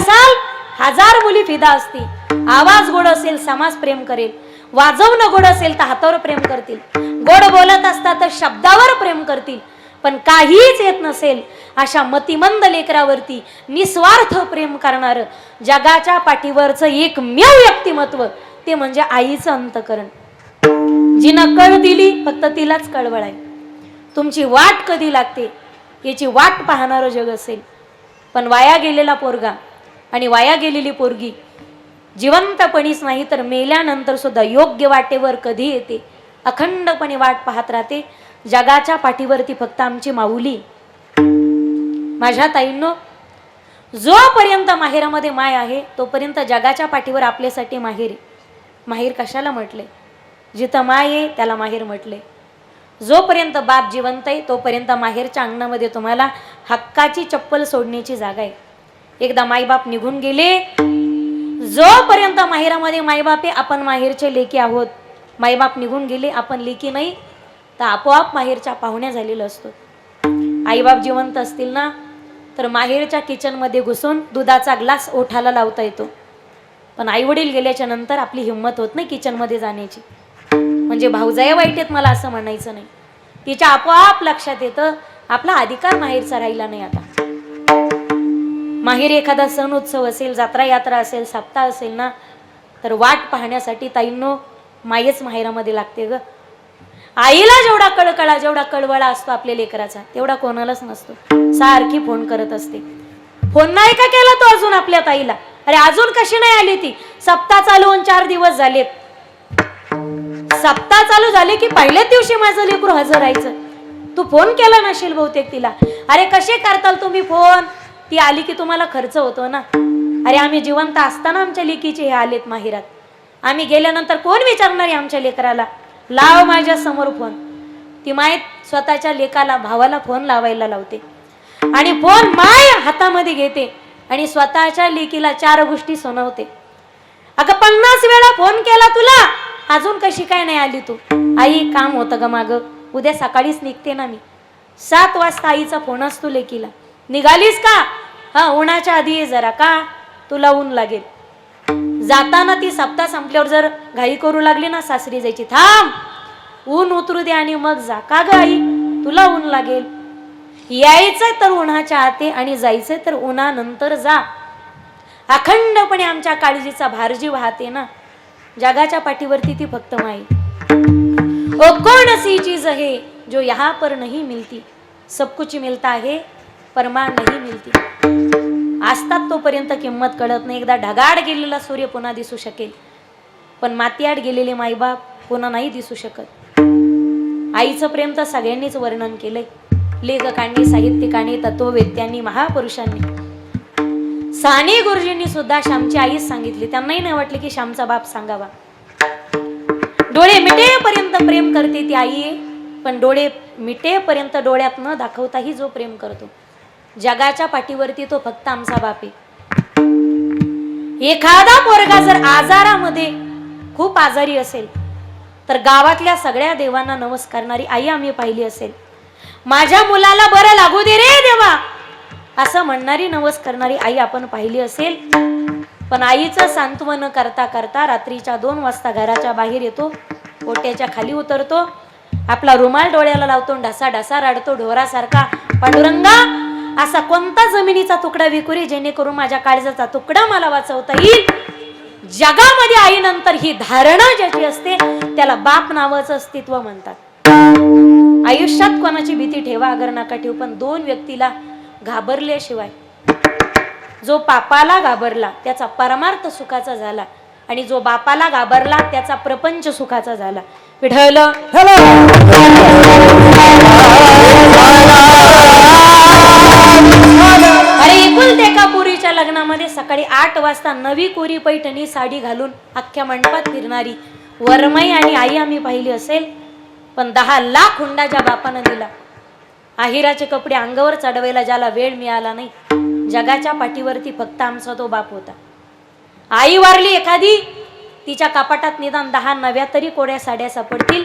असाल, हजार मुली फिदा असतील. आवाज गोड असेल समाज प्रेम करेल, वाजवणं गोड असेल तर हातावर प्रेम करतील, गोड बोलत असतात तर शब्दावर प्रेम करतील. पण काहीच येत नसेल अशा मतिमंद लेकरावरती निस्वार्थ प्रेम करणार जगाच्या पाठीवरचं एकमेव व्यक्तिमत्व ते म्हणजे आईचं अंतकरण. जिनं कळ दिली फक्त तिलाच कळवळ आहे. तुमची वाट कधी लागते याची वाट पाहणारं जग असेल. पण वाया गेलेला पोरगा आणि वाया गेलेली पोरगी जिवंतपणीच नाही तर मेल्यानंतर सुद्धा योग्य वाटेवर कधी येते, अखंडपणे वाट पाहत राहते. जगाच्या पाठीवरती फक्त आमची माऊली. माझ्या ताईंनो, जोपर्यंत माहेरामध्ये माय आहे तोपर्यंत जगाच्या पाठीवर आपल्यासाठी माहेर आहे. माहेर कशाला म्हटले? जिथं माय आहे त्याला माहेर म्हटले. जोपर्यंत बाप जिवंत आहे तोपर्यंत माहेरच्या अंगणामध्ये तुम्हाला हक्काची चप्पल सोडण्याची जागा आहे. एकदा मायबाप निघून गेले, जोपर्यंत माहेरामध्ये मायबाप आहे आपण माहेरचे लेकी आहोत. मायबाप निघून गेले, आपण लेकी नाही, तर आपोआप माहेरच्या पाहुण्या झालेलं असतो. आईबाप जिवंत असतील ना तर माहेरच्या किचनमध्ये घुसून दुधाचा ग्लास ओठाला लावता येतो. पण आईवडील गेल्याच्या नंतर आपली हिंमत होत नाही किचनमध्ये जाण्याची. म्हणजे भाऊजाया वाईट आहेत मला असं म्हणायचं नाही. तिच्या आपोआप लक्षात येतं आपला अधिकार माहेरचा राहिला नाही आता. माहेर एखादा सण उत्सव असेल, जत्रा यात्रा असेल, सप्ताह असेल ना तर वाट पाहण्यासाठी ताईंनो मायच माहेरामध्ये लागते ग. आईला जेवढा कळकळा जेवढा कळवळा असतो आपल्या लेकराचा तेवढा कोणालाच नसतो. सारखी फोन करत असते. फोन नाही का केला तो अजून आपल्या ताईला? अरे अजून कशी नाही आली ती? सप्ताह चालू होऊन 4 दिवस झालेत. सप्ताह चालू झाले की पहिल्याच दिवशी माझं लेकरू हजर राहायचं. तू फोन केला नसेल बहुतेक तिला. अरे कसे करताल तुम्ही फोन? ती आली की तुम्हाला खर्च होतो ना. अरे आम्ही जिवंत असताना आमच्या लेकीचे हे आलेत माहेरात, आम्ही गेल्यानंतर कोण विचारणार आहे आमच्या लेकराला? लाव माझ्या समोर फोन. ती माय स्वतःच्या लेकाला भावाला फोन लावायला लावते आणि फोन माय हातामध्ये घेते आणि स्वतःच्या लेकीला 4 गोष्टी सुनावते. अगं 50 वेळा फोन केला तुला, अजून कशी काय नाही आली तू? आई काम होतं ग माग, उद्या सकाळीच निघते ना मी. 7 वाजता आईचा फोन असतो लेकीला, निघालीस का? हा, उन्हाच्या आधी ये जरा, का तुला ऊन लागेल. जाताना ती सप्ताह संपल्यावर जर घाई करू लागली ना सासरी जायची, थांब ऊन उतरू दे आणि मग जा. का ग आई तुला ऊन लागेल? यायचंय तर उन्हाच्या आते आणि जायचंय तर उन्हानंतर जा. अखंडपणे आमच्या काळजीचा भारजी वाहते ना. जगाच्या पाठीवरती ती फक्त माई. ओ कौन सी चीज है जो यहाँ पर नहीं मिलती, सब कुछ मिलता है परमान नहीं मिलती. असतात तोपर्यंत किंमत कळत नाही. एकदा ढगाड गेलेला सूर्य पुन्हा दिसू शकेल, पण मातीआड गेलेले माईबाप पुन्हा नाही दिसू शकत. आईचं प्रेम तर सगळ्यांनीच वर्णन केलंय, लेखकांनी, साहित्यिकांनी, तत्ववेत्यांनी, महापुरुषांनी. साने गुरुजींनी सुद्धा श्यामची आईच सांगितली. त्यांनाही नाही वाटले की श्यामचा बाप सांगावा. डोळे मिटेपर्यंत प्रेम करते ती आई आहे, पण डोळे मिटेपर्यंत डोळ्यात न दाखवताही जो प्रेम करतो जगाच्या पाठीवरती तो फक्त आमचा बाप आहे. एखादा पोरगा जर आजारामध्ये खूप आजारी असेल तर गावातल्या सगळ्या देवांना नमस्कारणारी आई आम्ही पाहिली असेल. माझ्या मुलाला बरं लागू दे रे देवा असं म्हणणारी नमस्कारणारी आई आपण पाहिली असेल. पण आईचं सांत्वन करता करता रात्रीच्या 2 वाजता घराच्या बाहेर येतो, ओट्याच्या खाली उतरतो, आपला रुमाल डोळ्याला लावतो, ढसा ढसा रडतो ढोरासारखा, पांडुरंगा असा कोणता जमिनीचा तुकडा विकुरी जेणेकरून माझ्या काळजाचा तुकडा मला वाचवता येईल. जगामध्ये आईनंतर ही धारणा ज्याची असते त्याला बाप नावाचं अस्तित्व म्हणतात. आयुष्यात कोणाची भीती ठेवा अगर नका ठेवू, पण 2 व्यक्तीला घाबरल्याशिवाय, जो पापाला घाबरला त्याचा परमार्थ सुखाचा झाला आणि जो बापाला घाबरला त्याचा प्रपंच सुखाचा झाला. विठ्ठल अरे एकुलते एका पोरीच्या लग्नामध्ये सकाळी 8 वाजता नवी कोरी पैठणी साडी घालून अख्ख्या मंडपात फिरणारी वरमाई आणि आई आम्ही पाहिली असेल. पण 10 लाख हुंडा ज्या बापानं दिला, आहिराचे कपडे अंगावर चढवायला ज्याला वेळ मिळाला नाही, जगाच्या पाठीवरती फक्त आमचा तो बाप होता. आई वारली एखादी, तिच्या कपाटात निदान 10 नव्या तरी कोड्या साड्या सापडतील.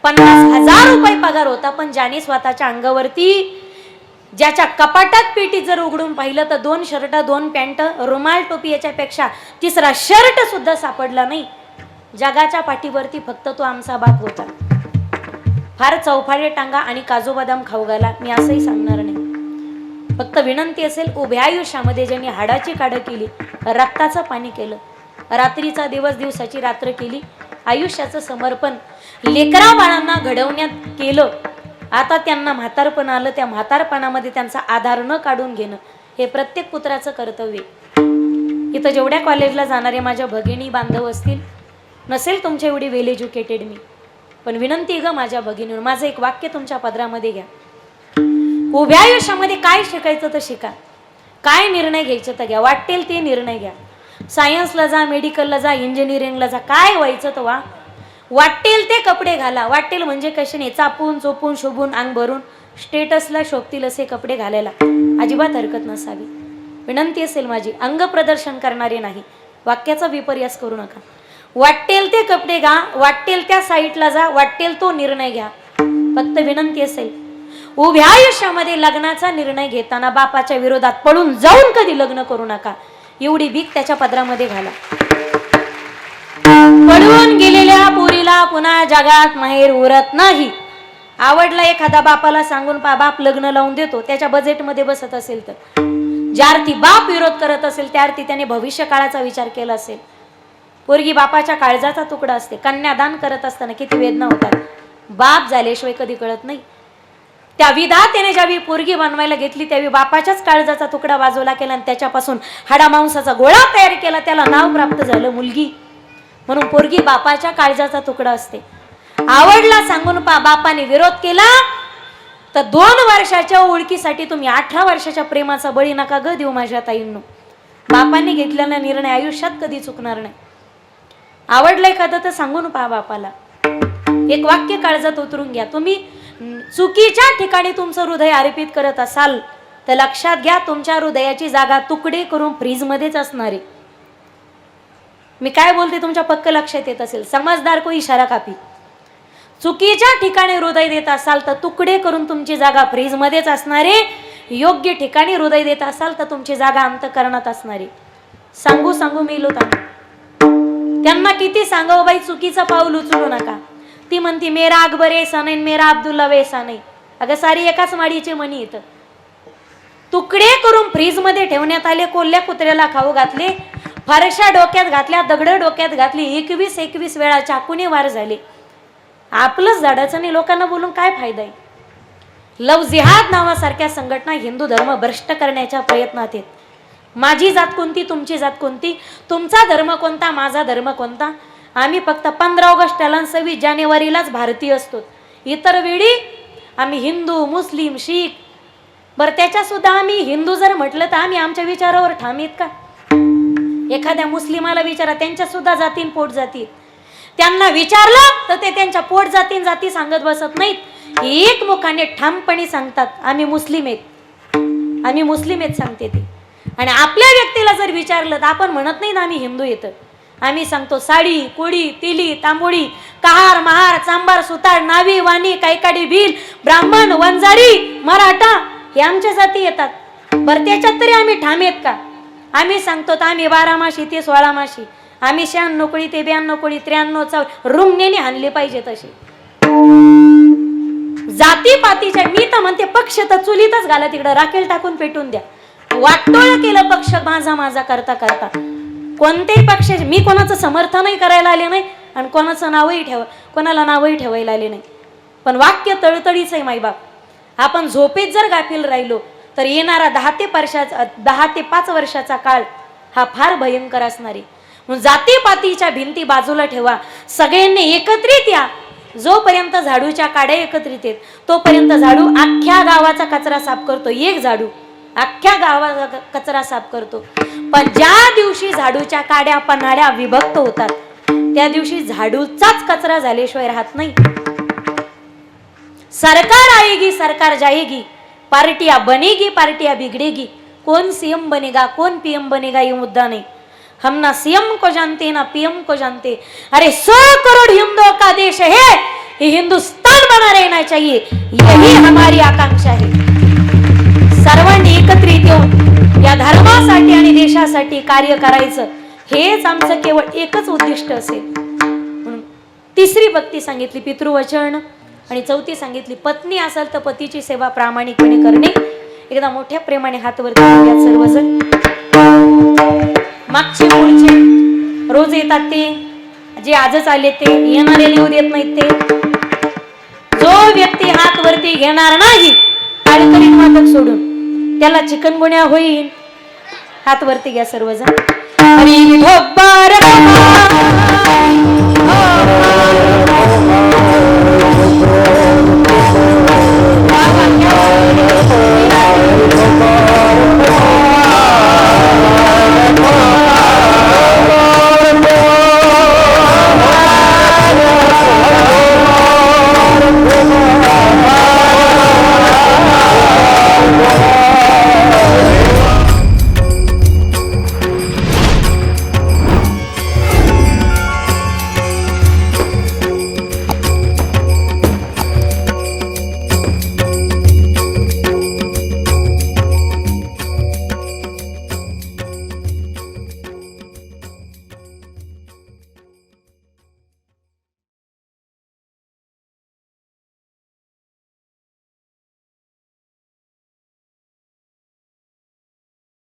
50,000 रुपये पगार होता, पण ज्याने स्वतःच्या अंगावरती ज्याच्या कपाटात पेटी जर उघडून पाहिलं तर 2 शर्ट 2 पॅन्ट रुमाल टोपी याच्यापेक्षा तिसरा शर्ट सुद्धा सापडला नाही. जगाच्या पाठीवरती फक्त तो आमचा बाप होता. फार चौफाळे टांगा आणि काजू बदाम खाऊ घाला मी असंही सांगणार नाही. फक्त विनंती असेल, उभ्या आयुष्यामध्ये ज्यांनी हाडाची काढ केली, रक्ताचं पाणी केलं, रात्रीचा दिवस दिवसाची रात्र केली, आयुष्याचं समर्पण लेकरा बाळांना घडवण्यात केलं, आता त्यांना म्हातारपण आलं, त्या म्हातारपणामध्ये त्यांचा आधार न काढून घेणं हे प्रत्येक पुत्राचं कर्तव्य. इथं जेवढ्या कॉलेजला जाणारे माझ्या भगिनी बांधव असतील, नसेल तुमच्या एवढी वेल एज्युकेटेड मी, पण विनंती ग माझ्या भगिनीवर, माझं एक वाक्य तुमच्या पदरामध्ये घ्या. उभ्या आयुष्यामध्ये काय शिकायचं तर शिका, काय निर्णय घ्यायचं तर घ्या, वाटेल ते निर्णय घ्या. सायन्सला जा, मेडिकलला जा, इंजिनिअरिंगला जा, काय व्हायचं तर वा. वाटेल ते कपडे घाला. वाटेल म्हणजे कसे नाही, चापून चोपून शोभून अंग भरून स्टेटसला शोभतील असे कपडे घालायला अजिबात हरकत नसावी. विनंती असेल माझी, अंग प्रदर्शन करणारे नाही, वाक्याचा विपर्यास करू नका. वाटेल ते कपडे घ्या, वाटेल त्या साईटला जा, वाटेल तो निर्णय घ्या. फक्त विनंती असेल, उभ्या आयुष्यामध्ये लग्नाचा निर्णय घेताना बापाच्या विरोधात पळून जाऊन कधी लग्न करू नका. एवढी भीक त्याच्या पदरामध्ये घाला. पळून गेलेल्या पोरीला पुन्हा जगात माहेर उरत नाही. आवडला एखादा बापाला सांगून बाप लग्न लावून देतो, त्याच्या बजेटमध्ये बसत असेल तर. ज्या अर्थी बाप विरोध करत असेल त्या अर्थी त्याने भविष्य काळाचा विचार केला असेल. पोरगी बापाच्या काळजाचा तुकडा असते. कन्यादान करत असताना किती वेदना होतात, बाप झाल्याशिवाय कधी कळत नाही. त्या विधात्याने ज्यावेळी पोरगी बनवायला घेतली त्यावेळी बापाच्याच काळजाचा तुकडा बाजूला केला आणि त्याच्यापासून हाडामांसाचा गोळा तयार केला, त्याला नाव प्राप्त झालं मुलगी. म्हणून पोरगी बापाच्या काळजाचा तुकडा असते. आवडला सांगून बापाने विरोध केला तर 2 वर्षाच्या ओळखीसाठी तुम्ही 18 वर्षाच्या प्रेमाचा बळी नका ग देऊ माझ्या ताईंनो. बापाने घेतलेला निर्णय आयुष्यात कधी चुकणार नाही. आवडलं एखादं तर सांगून पहा बापाला. एक वाक्य काळजात उतरून घ्या. तुम्ही चुकीच्या ठिकाणी तुमचं हृदय अर्पित करत असाल तर लक्षात घ्या, तुमच्या हृदयाची जागा तुकडे करून फ्रीज मध्येच असणार आहे. मी काय बोलते तुमच्या पक्क लक्षात येत असेल. समजदार को इशारा कापी. चुकीच्या ठिकाणी हृदय देत असाल तर तुकडे करून तुमची जागा फ्रीज मध्येच असणारे. योग्य ठिकाणी हृदय देत असाल तर तुमची जागा अंतःकरणात असणारी. सांगू सांगू मेलो त्यांना किती सांगावं बाई, चुकीचं पाऊल उचलू नका. ती म्हणती मेरा अकबर ऐसा नाही, मेरा अब्दुल्ला वैसा नाही. अगं सारी एकाच माडीचे मणी येतं. तुकडे करून फ्रीज मध्ये ठेवण्यात आले, कोल्ह्या कुत्र्याला खाऊ घातले, फारशा डोक्यात घातल्या, दगड डोक्यात घातली, 21 वेळा चाकूने वार झाले. आपलंच झाडाचं नाही, लोकांना बोलून काय फायदा आहे. लव जिहाद नावासारख्या संघटना हिंदू धर्म भ्रष्ट करण्याच्या प्रयत्नात आहेत. माझी जात कोणती, तुमची जात कोणती, तुमचा धर्म कोणता, माझा धर्म कोणता. आम्ही फक्त 15 ऑगस्टला 26 जानेवारीलाच भारतीय असतो. इतर वेळी आम्ही हिंदू, मुस्लिम, शीख. बरं त्याच्या सुद्धा आम्ही हिंदू जर म्हटलं तर आम्ही आमच्या विचारावर ठाम आहेत का. एखाद्या मुस्लिमाला विचारा, त्यांच्या सुद्धा जातीन पोट जाती. त्यांना विचारलं तर ते त्यांच्या पोट जातीन जाती सांगत बसत नाहीत. एकमुखाने ठामपणे सांगतात आम्ही मुस्लिम आहेत, आम्ही मुस्लिम आहेत सांगते ते. आणि आपल्या व्यक्तीला जर विचारलं तर आपण म्हणत नाही ना आम्ही हिंदू येतं. आम्ही सांगतो साडी, कोळी, तिली, तांबोळी, कहार, महार, चांबार, सुतार, नावी, वाणी, कैकाडी, भील, ब्राह्मण, वंजारी, मराठा हे आमच्या जाती येतात. बरं त्याच्यात तरी आम्ही ठाम आहेत का. आम्ही सांगतो तर आम्ही 12 माशी ते 16 माशी, आम्ही 96 कोळी ते 92 कोळी 93 4 रुंगण्याने हाणले पाहिजे तसे. जातीपातीच्या मी तर म्हणते पक्ष तर चुलीतच घाला, तिकडे राखेल टाकून पेटून द्या. वाटोळ केलं पक्ष माझा माझा करता करता. कोणतेही पक्ष मी कोणाचं समर्थनही करायला आले नाही आणि कोणाचं कोणाला नावही ठेवायला आले नाही. पण वाक्य तळतळीच आहे माईबाप. आपण झोपेत जर गाफील राहिलो तर येणारा 10 ते 5 वर्षाचा काळ हा फार भयंकर असणार आहे. म्हणून जातीपातीच्या भिंती बाजूला ठेवा, सगळ्यांनी एकत्रित या. जोपर्यंत झाडूच्या काड्या एकत्रित आहेत तोपर्यंत झाडू अख्ख्या गावाचा कचरा साफ करतो. एक झाडू अख्ख्या गावाचा कचरा साफ करतो. पण ज्या दिवशी झाडूच्या काड्या पन्हाड्या विभक्त होतात त्या दिवशी झाडूचाच कचरा झाल्याशिवाय राहत नाही. सरकार आएगी सरकार जाएगी, पार्टियां बनेगी पार्टियां बिगड़ेगी. कौन सीएम बनेगा कौन पीएम बनेगा ये मुद्दा नहीं. हम ना सीएम को जानते ना पीएम को जानते. अरे 100 करोड़ हिंदुओं का देश है, ये हिंदुस्तान बना रहना चाहिए, यही हमारी आकांक्षा है. सर्वांनी एकत्रित येऊन या धर्मासाठी आणि देशासाठी कार्य करायचं, हेच आमचं केवळ एकच उद्दिष्ट असेल. म्हणून तिसरी भक्ती सांगितली पितृवचन, आणि चौथी सांगितली पत्नी असेल तर पतीची सेवा प्रामाणिकपणे करणे. एकदा मोठ्या प्रेमाने हात वरती करूयात सर्वजण. मागचे पुढचे रोज येतात ते, जे आजच आले ते, येणारे लिहू देत नाहीत ते. जो व्यक्ती हात वरती घेणार नाही काळकरीत मातक सोडून, त्याला चिकनगुन्या होईल. हात वरती घ्या सर्वजण. हरी विठोबा